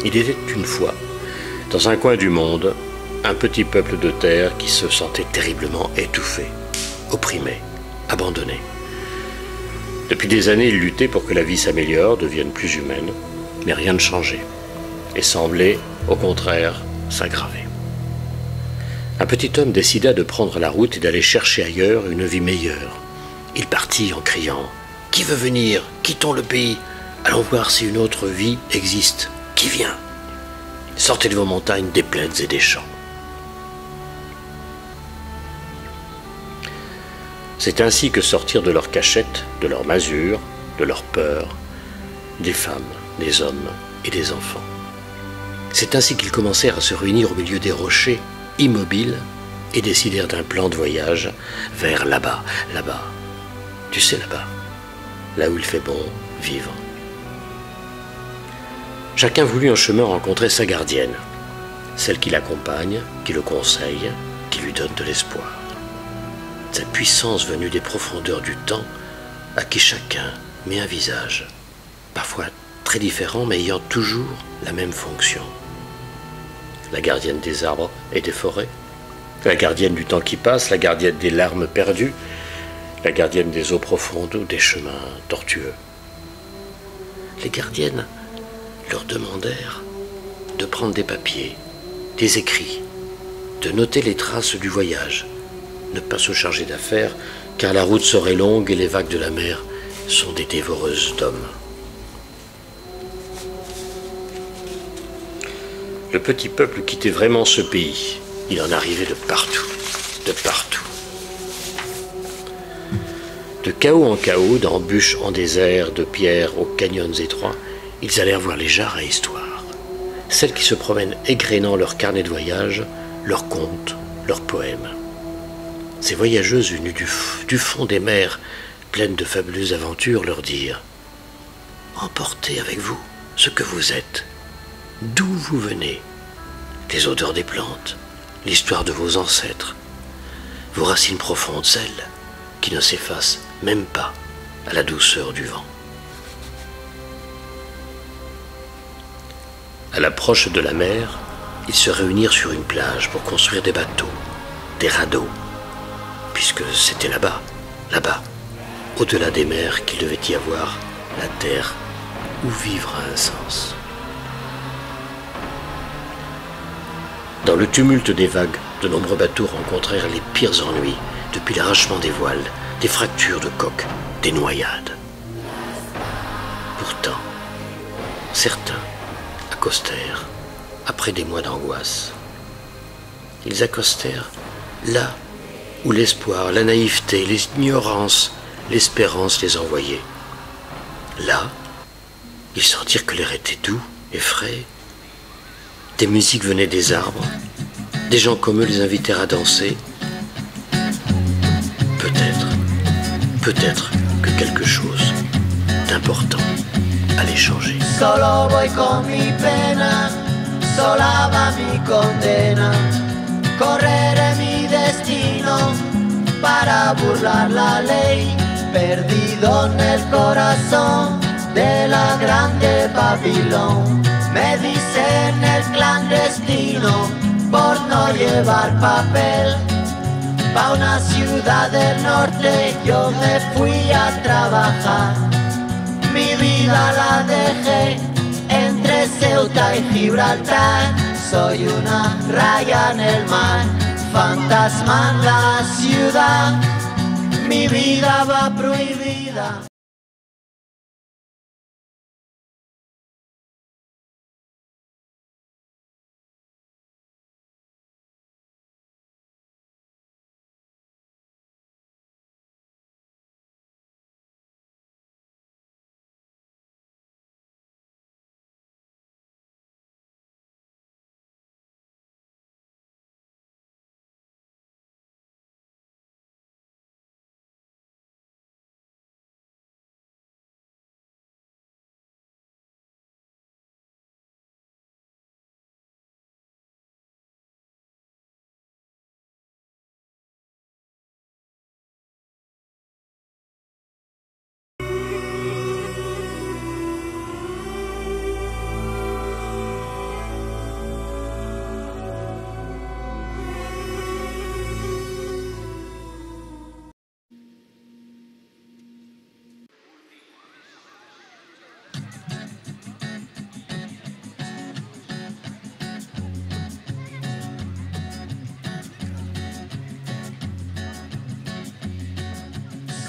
Il était une fois, dans un coin du monde, un petit peuple de terre qui se sentait terriblement étouffé, opprimé, abandonné. Depuis des années, il luttait pour que la vie s'améliore, devienne plus humaine, mais rien ne changeait, et semblait, au contraire, s'aggraver. Un petit homme décida de prendre la route et d'aller chercher ailleurs une vie meilleure. Il partit en criant « Qui veut venir? Quittons le pays. Allons voir si une autre vie existe. Qui vient? Sortez de vos montagnes, des plaines et des champs. » C'est ainsi que sortirent de leur cachette, de leur masure, de leur peur, des femmes, des hommes et des enfants. C'est ainsi qu'ils commencèrent à se réunir au milieu des rochers, immobiles, et décidèrent d'un plan de voyage vers là-bas, là-bas. Tu sais, là-bas, là où il fait bon vivre. Chacun voulut en chemin rencontrer sa gardienne, celle qui l'accompagne, qui le conseille, qui lui donne de l'espoir. Cette puissance venue des profondeurs du temps, à qui chacun met un visage, parfois très différent, mais ayant toujours la même fonction. La gardienne des arbres et des forêts, la gardienne du temps qui passe, la gardienne des larmes perdues, la gardienne des eaux profondes ou des chemins tortueux. Les gardiennes leur demandèrent de prendre des papiers, des écrits, de noter les traces du voyage, ne pas se charger d'affaires, car la route serait longue et les vagues de la mer sont des dévoreuses d'hommes. Le petit peuple quittait vraiment ce pays. Il en arrivait de partout, de partout. De chaos en chaos, d'embûches en désert, de pierres aux canyons étroits, ils allèrent voir les jarres à histoire. Celles qui se promènent égrénant leurs carnets de voyage, leurs contes, leurs poèmes. Ces voyageuses venues du fond des mers, pleines de fabuleuses aventures, leur dirent « Emportez avec vous ce que vous êtes. D'où vous venez? Les odeurs des plantes, l'histoire de vos ancêtres, vos racines profondes, celles qui ne s'effacent même pas à la douceur du vent. » À l'approche de la mer, ils se réunirent sur une plage pour construire des bateaux, des radeaux, puisque c'était là-bas, là-bas, au-delà des mers, qu'il devait y avoir la terre où vivre a un sens. Dans le tumulte des vagues, de nombreux bateaux rencontrèrent les pires ennuis, depuis l'arrachement des voiles, des fractures de coques, des noyades. Pourtant, certains accostèrent après des mois d'angoisse. Ils accostèrent là où l'espoir, la naïveté, l'ignorance, l'espérance les envoyaient. Là, ils sentirent que l'air était doux et frais. Des musiques venaient des arbres, des gens comme eux les invitèrent à danser. Peut-être que quelque chose d'important allait changer. Solo voy con mi pena, sola va mi condena. Correré mi destino para burlar la ley, perdido en el corazón de la grande Babilón. Me dicen el clandestino por no llevar papel. Pa' una ciudad del norte yo me fui a trabajar. Mi vida la dejé entre Ceuta y Gibraltar. Soy una raya en el mar, fantasma en la ciudad. Mi vida va prohibida.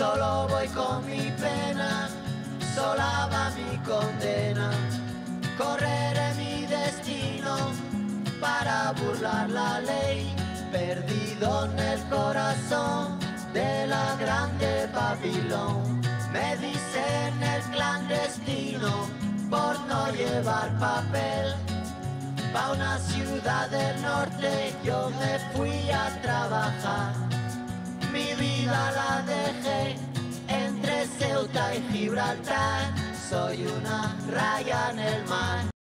Solo voy con mi pena, sola va mi condena. Correré mi destino para burlar la ley, perdido en el corazón de la grande Babilón. Me dicen el clandestino por no llevar papel. Pa' una ciudad del norte yo me fui a trabajar. Mi vida la dejé entre Ceuta y Gibraltar. Soy una raya en el mar.